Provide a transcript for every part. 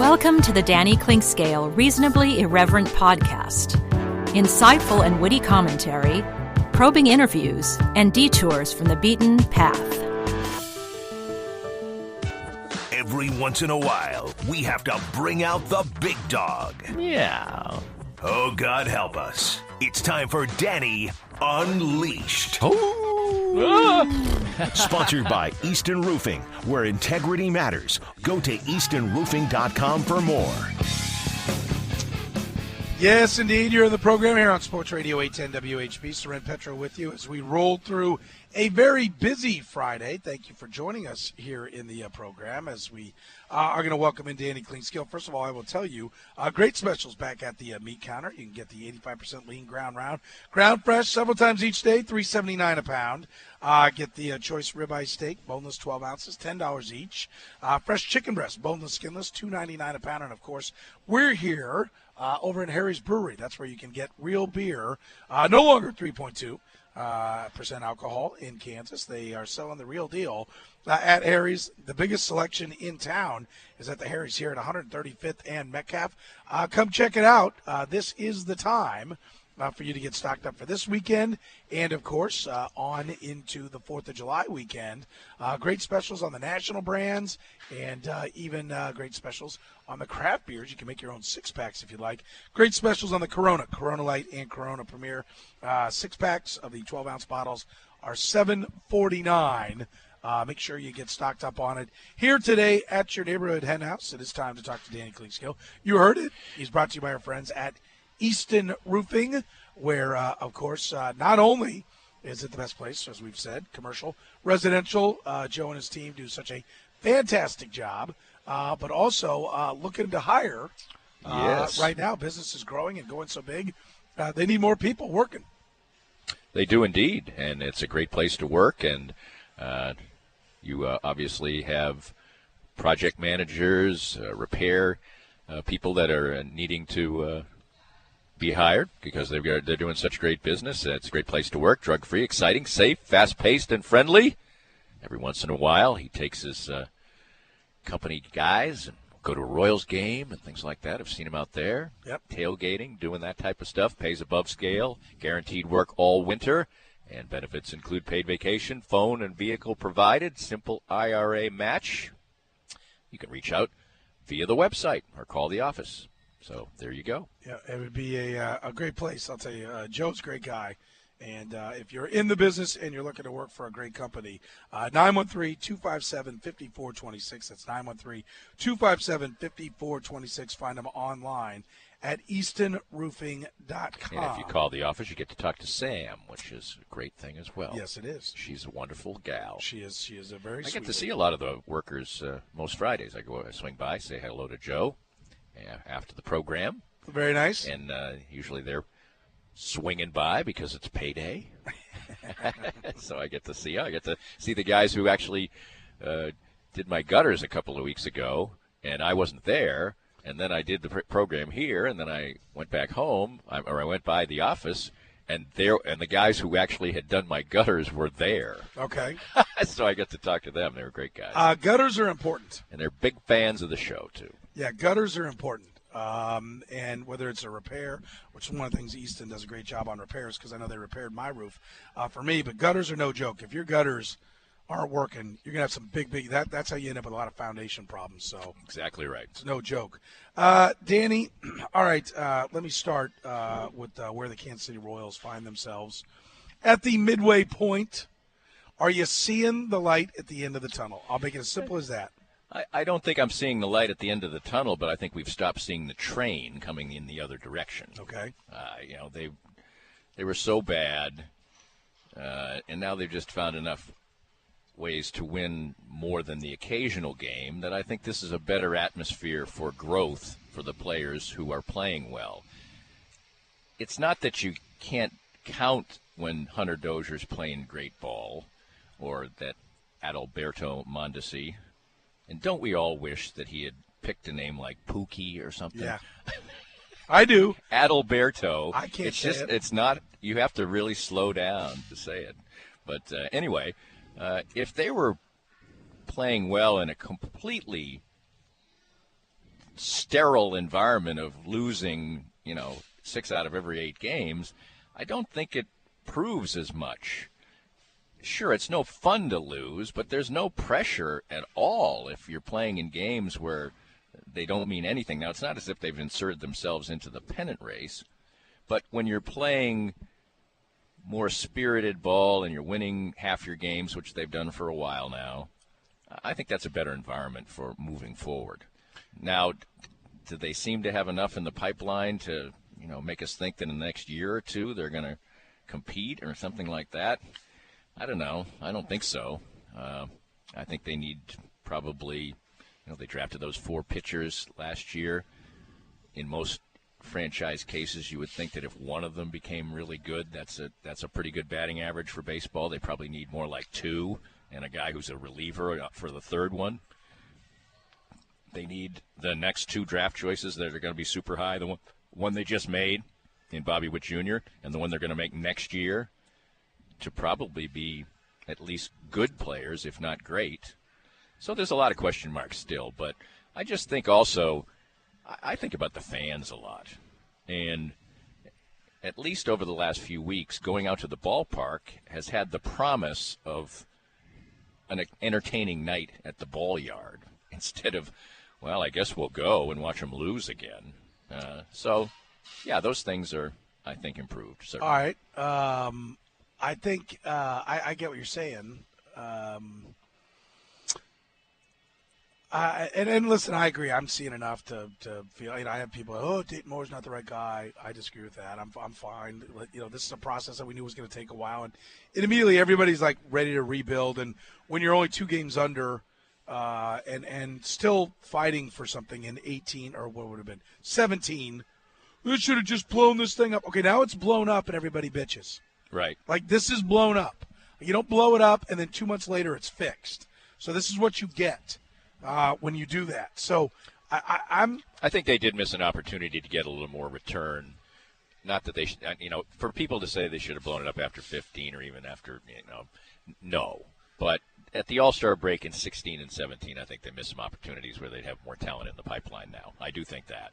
Welcome to the Danny Clinkscale Reasonably Irreverent podcast. Insightful and witty commentary, probing interviews, and detours from the beaten path. Every once in a while, we have to bring out the big dog. Yeah. Oh, God help us. It's time for Danny Unleashed. Sponsored by Easton Roofing, where integrity matters. Go to eastonroofing.com for more. Yes, indeed. You're in the program here on Sports Radio 810 WHB. Soren Petro with you as we roll through a very busy Friday. Thank you for joining us here in the program as we are going to welcome in Danny Clinkscale. First of all, I will tell you, great specials back at the meat counter. You can get the 85% lean ground round. Ground fresh several times each day, $3.79 a pound. Get the choice ribeye steak, boneless 12 ounces, $10 each. Fresh chicken breast, boneless, skinless, $2.99 a pound. And, of course, we're here over in Harry's Brewery. That's where you can get real beer, no longer 3.2%. Percent alcohol in Kansas. They are selling the real deal at Harry's. The biggest selection in town is at the Harry's here at 135th and Metcalf. Come check it out. This is the time for you to get stocked up for this weekend and, of course, on into the 4th of July weekend. Great specials on the national brands and even great specials on the craft beers. You can make your own six-packs if you like. Great specials on the Corona, Corona Light and Corona Premier. Six-packs of the 12-ounce bottles are $7.49. Make sure you get stocked up on it. Here today at your neighborhood hen house, it is time to talk to Danny Clinkscale. You heard it. He's brought to you by our friends at Easton Roofing, where, of course, not only is it the best place, as we've said, commercial, residential, Joe and his team do such a fantastic job, but also looking to hire. Yes. Right now, business is growing and going so big, they need more people working. They do indeed, and it's a great place to work, and you obviously have project managers, repair people that are needing to be hired because they're doing such great business. It's a great place to work, drug-free, exciting, safe, fast-paced, and friendly. Every once in a while, he takes his company guys and go to a Royals game and things like that. I've seen him out there. Yep. Tailgating, doing that type of stuff, pays above scale, guaranteed work all winter, and benefits include paid vacation, phone and vehicle provided, simple IRA match. You can reach out via the website or call the office. So there you go. Yeah, it would be a great place. I'll tell you, Joe's a great guy. And if you're in the business and you're looking to work for a great company, 913-257-5426. That's 913-257-5426. Find them online at eastonroofing.com. And if you call the office, you get to talk to Sam, which is a great thing as well. Yes, it is. She's a wonderful gal. She is a very sweet I get to see a lot of the workers most Fridays. I swing by, say hello to Joe after the program. Very nice. And usually they're swinging by because it's payday. So I get to see I get to see the guys who actually did my gutters a couple of weeks ago, and I wasn't there. And then I did the program here, and then I went back home, or I went by the office, and the guys who actually had done my gutters were there. Okay. So I get to talk to them. They were great guys. Gutters are important. And they're big fans of the show, too. Yeah, gutters are important. And whether it's a repair, which is one of the things Easton does a great job on repairs, because I know they repaired my roof for me, but gutters are no joke. If your gutters aren't working, you're going to have some big, that's how you end up with a lot of foundation problems. So exactly right. It's no joke. Danny, all right, let me start with where the Kansas City Royals find themselves. At the midway point, are you seeing the light at the end of the tunnel? I'll make it as simple as that. I don't think I'm seeing the light at the end of the tunnel, but I think we've stopped seeing the train coming in the other direction. Okay. They were so bad, and now they've just found enough ways to win more than the occasional game that I think this is a better atmosphere for growth for the players who are playing well. It's not that you can't count when Hunter Dozier's playing great ball or that Adalberto Mondesi. And don't we all wish that he had picked a name like Pookie or something? Yeah. I do. Adalberto. I can't say it. It's not, you have to really slow down to say it. But anyway, if they were playing well in a completely sterile environment of losing, 6 out of every 8 games, I don't think it proves as much. Sure, it's no fun to lose, but there's no pressure at all if you're playing in games where they don't mean anything. Now, it's not as if they've inserted themselves into the pennant race, but when you're playing more spirited ball and you're winning half your games, which they've done for a while now, I think that's a better environment for moving forward. Now, do they seem to have enough in the pipeline to, make us think that in the next year or two they're going to compete or something like that? I don't know. I don't think so. I think they need probably, they drafted those 4 pitchers last year. In most franchise cases, you would think that if one of them became really good, that's a pretty good batting average for baseball. They probably need more like 2 and a guy who's a reliever for the third one. They need the next 2 draft choices that are going to be super high. The one they just made in Bobby Witt Jr. and the one they're going to make next year to probably be at least good players, if not great. So there's a lot of question marks still. But I just think also, I think about the fans a lot. And at least over the last few weeks, going out to the ballpark has had the promise of an entertaining night at the ball yard instead of, well, I guess we'll go and watch them lose again. So, yeah, those things are, I think, improved. Certainly. All right. I think I get what you're saying. And listen, I agree. I'm seeing enough to feel. I have people. Dayton Moore's not the right guy. I disagree with that. I'm fine. This is a process that we knew was going to take a while, and immediately everybody's like ready to rebuild. And when you're only 2 games under, and still fighting for something in 18 or what would have been 17, they should have just blown this thing up. Okay, now it's blown up and everybody bitches. Right. Like, this is blown up. You don't blow it up and then 2 months later it's fixed. So this is what you get when you do that. So I think they did miss an opportunity to get a little more return. Not that they should, for people to say they should have blown it up after 15 or even after, no. But at the All-Star break in 16 and 17, I think they missed some opportunities where they'd have more talent in the pipeline now. I do think that.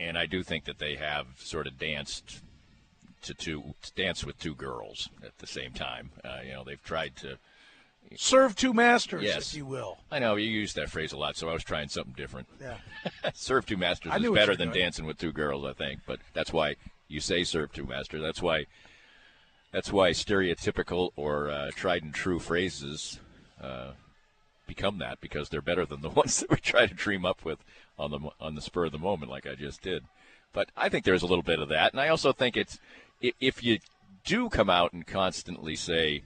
And I do think that they have sort of danced with 2 girls at the same time. They've tried to serve 2 masters, yes. if you will. I know you use that phrase a lot, so I was trying something different. Yeah. Serve 2 masters is better than dancing with 2 girls, I think. But that's why you say serve 2 masters. That's why stereotypical or tried and true phrases become that, because they're better than the ones that we try to dream up with on the spur of the moment, like I just did. But I think there's a little bit of that, and I also think it's if you do come out and constantly say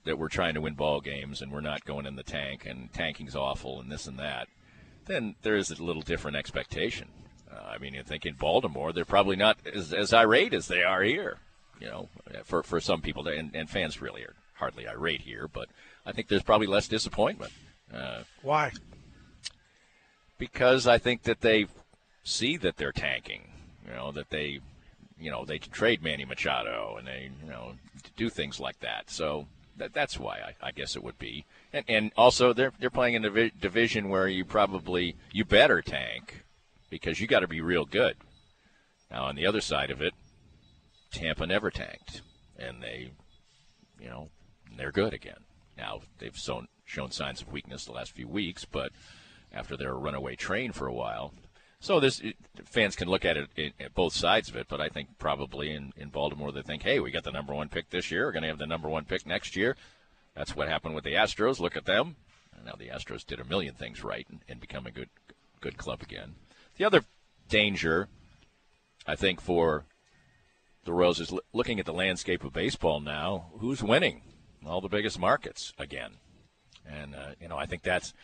that we're trying to win ball games and we're not going in the tank and tanking's awful and this and that, then there is a little different expectation. I think in Baltimore they're probably not as irate as they are here. For some people, and fans really are hardly irate here, but I think there's probably less disappointment. Why? Because I think that they see that they're tanking, that they trade Manny Machado and they, do things like that. So that's why I guess it would be. And also they're playing in a division where you better tank because you got to be real good. Now on the other side of it, Tampa never tanked, and they're good again. Now they've shown signs of weakness the last few weeks, but after their runaway train for a while. So fans can look at it at both sides of it, but I think probably in Baltimore they think, hey, we got the number 1 pick this year. We're going to have the number 1 pick next year. That's what happened with the Astros. Look at them. And now the Astros did a million things right and become a good club again. The other danger, I think, for the Royals is looking at the landscape of baseball now. Who's winning all the biggest markets again? And, I think that's,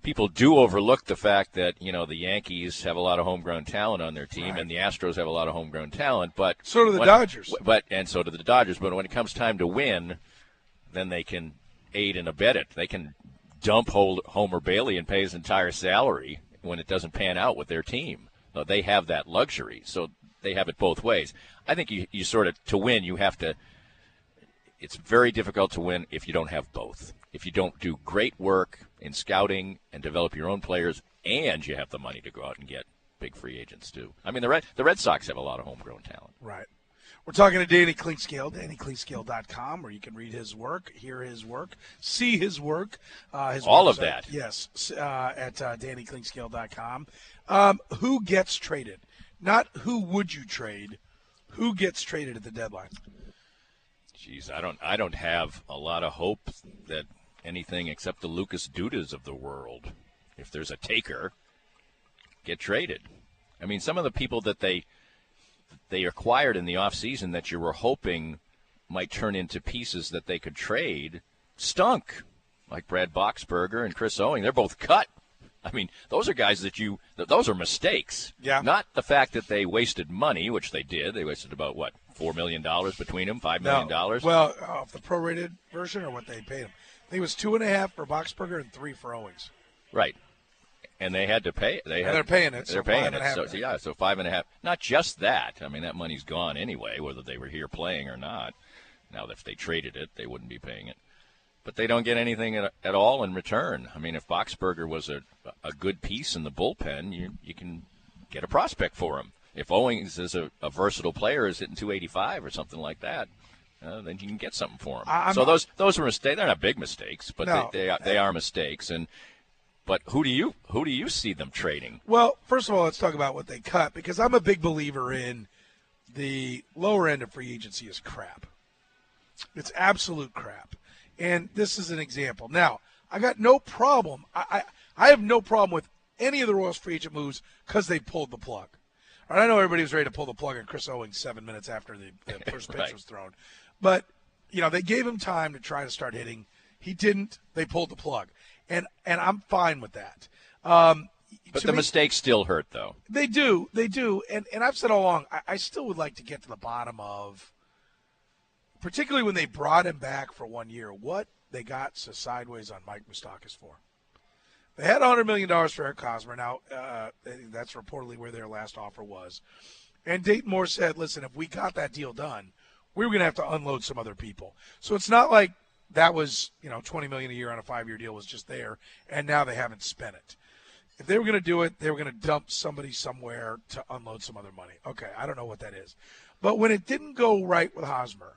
people do overlook the fact that, the Yankees have a lot of homegrown talent on their team, right, and the Astros have a lot of homegrown talent. But so do the Dodgers. And so do the Dodgers. But when it comes time to win, then they can aid and abet it. They can dump Homer Bailey and pay his entire salary when it doesn't pan out with their team. They have that luxury. So they have it both ways. I think you sort of, to win, you have to it's very difficult to win if you don't have both. If you don't do great work in scouting and develop your own players, and you have the money to go out and get big free agents too. I mean, the Red Sox have a lot of homegrown talent. Right. We're talking to Danny Clinkscale, DannyClinkscale.com, where you can read his work, hear his work, see his work. All of that. Yes, at DannyClinkscale.com. Who gets traded? Not who would you trade. Who gets traded at the deadline? Jeez, I don't have a lot of hope that anything except the Lucas Dudas of the world, if there's a taker, get traded. I mean, some of the people that they acquired in the offseason that you were hoping might turn into pieces that they could trade stunk, like Brad Boxberger and Chris Owing. They're both cut. I mean, those are guys those are mistakes. Yeah. Not the fact that they wasted money, which they did. They wasted about, $4 million between them, $5 million? Well, off the prorated version or what they paid him. I think it was 2.5 for Boxberger and 3 for Owings. Right. And they had to pay. They're paying it. They're paying it. So 5.5. Not just that. I mean, that money's gone anyway, whether they were here playing or not. Now, if they traded it, they wouldn't be paying it. But they don't get anything at all in return. I mean, if Boxberger was a good piece in the bullpen, you can get a prospect for him. If Owings is a versatile player, is hitting 285 or something like that, then you can get something for him. Those were mistakes. They're not big mistakes, but no. they are mistakes. But who do you see them trading? Well, first of all, let's talk about what they cut, because I'm a big believer in the lower end of free agency is crap. It's absolute crap. And this is an example. Now, I got no problem. I have no problem with any of the Royals free agent moves because they pulled the plug. All right, I know everybody was ready to pull the plug on Chris Owings 7 minutes after the first pitch was thrown. But, they gave him time to try to start hitting. He didn't. They pulled the plug. And I'm fine with that. But the mistakes still hurt, though. They do. And I've said all along, I still would like to get to the bottom of, particularly when they brought him back for 1 year, what they got sideways on Mike Moustakas for. They had $100 million for Eric Hosmer. Now, that's reportedly where their last offer was. And Dayton Moore said, listen, if we got that deal done, we were going to have to unload some other people. So it's not like that was, $20 million a year on a 5-year deal was just there, and now they haven't spent it. If they were going to do it, they were going to dump somebody somewhere to unload some other money. Okay, I don't know what that is. But when it didn't go right with Hosmer,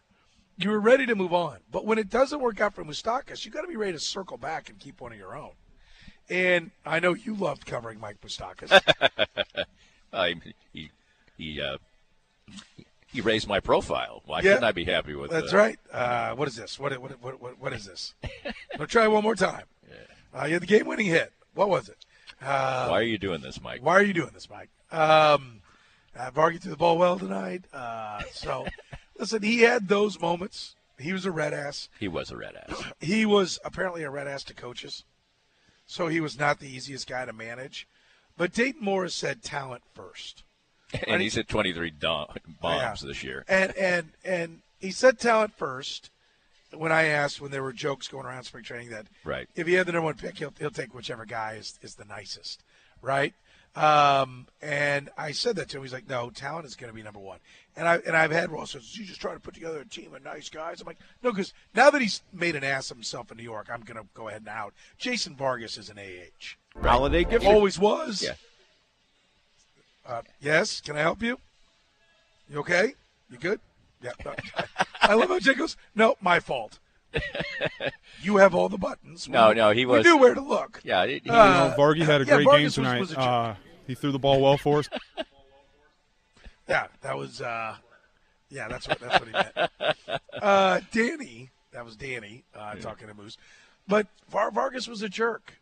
you were ready to move on. But when it doesn't work out for Moustakas, you got to be ready to circle back and keep one of your own. And I know you loved covering Mike Moustakas. He raised my profile. Why shouldn't I be happy with that? That's right. What is this? What is this? I'll try one more time. Yeah. You had the game-winning hit. What was it? Why are you doing this, Mike? Vargy threw the ball well tonight. So, listen, he had those moments. He was a red ass. He was a red ass. He was apparently a red ass to coaches. So he was not the easiest guy to manage. But Dayton Moore said talent first. And he's hit 23 bombs this year. And he said talent first when I asked, when there were jokes going around spring training, that if he had the number one pick, he'll take whichever guy is the nicest, right? And I said that to him. He's like, no, talent is going to be number one. And I've had Ross says, you just try to put together a team of nice guys. I'm like, no, because now that he's made an ass of himself in New York, I'm going to go ahead and out. Jason Vargas is an AH. Right. Holiday gift. Always was. Yeah. Yes, can I help you? You okay? You good? Yeah. I love how Jay goes, no, my fault. You have all the buttons. No, he was. We knew where to look. Yeah. Vargy had a great game tonight. He threw the ball well for us. Yeah, that was. That's what he meant. Danny, that was Danny talking to Moose, but Vargas was a jerk.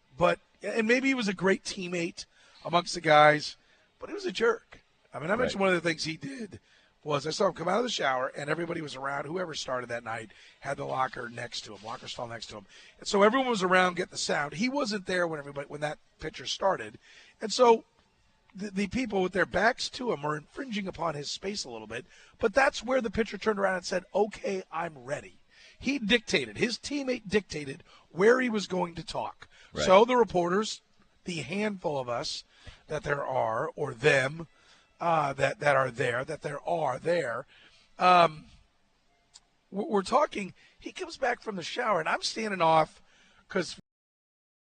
And maybe he was a great teammate amongst the guys, but he was a jerk. I mean, I mentioned one of the things he did was I saw him come out of the shower, and everybody was around. Whoever started that night had the locker next to him, locker stall next to him. And so everyone was around getting the sound. He wasn't there when that pitcher started. And so the people with their backs to him were infringing upon his space a little bit. But that's where the pitcher turned around and said, okay, I'm ready. He dictated, his teammate dictated where he was going to talk. Right. So the reporters, the handful of us that there are, or them, that are there, we're talking, He comes back from the shower, and I'm standing off because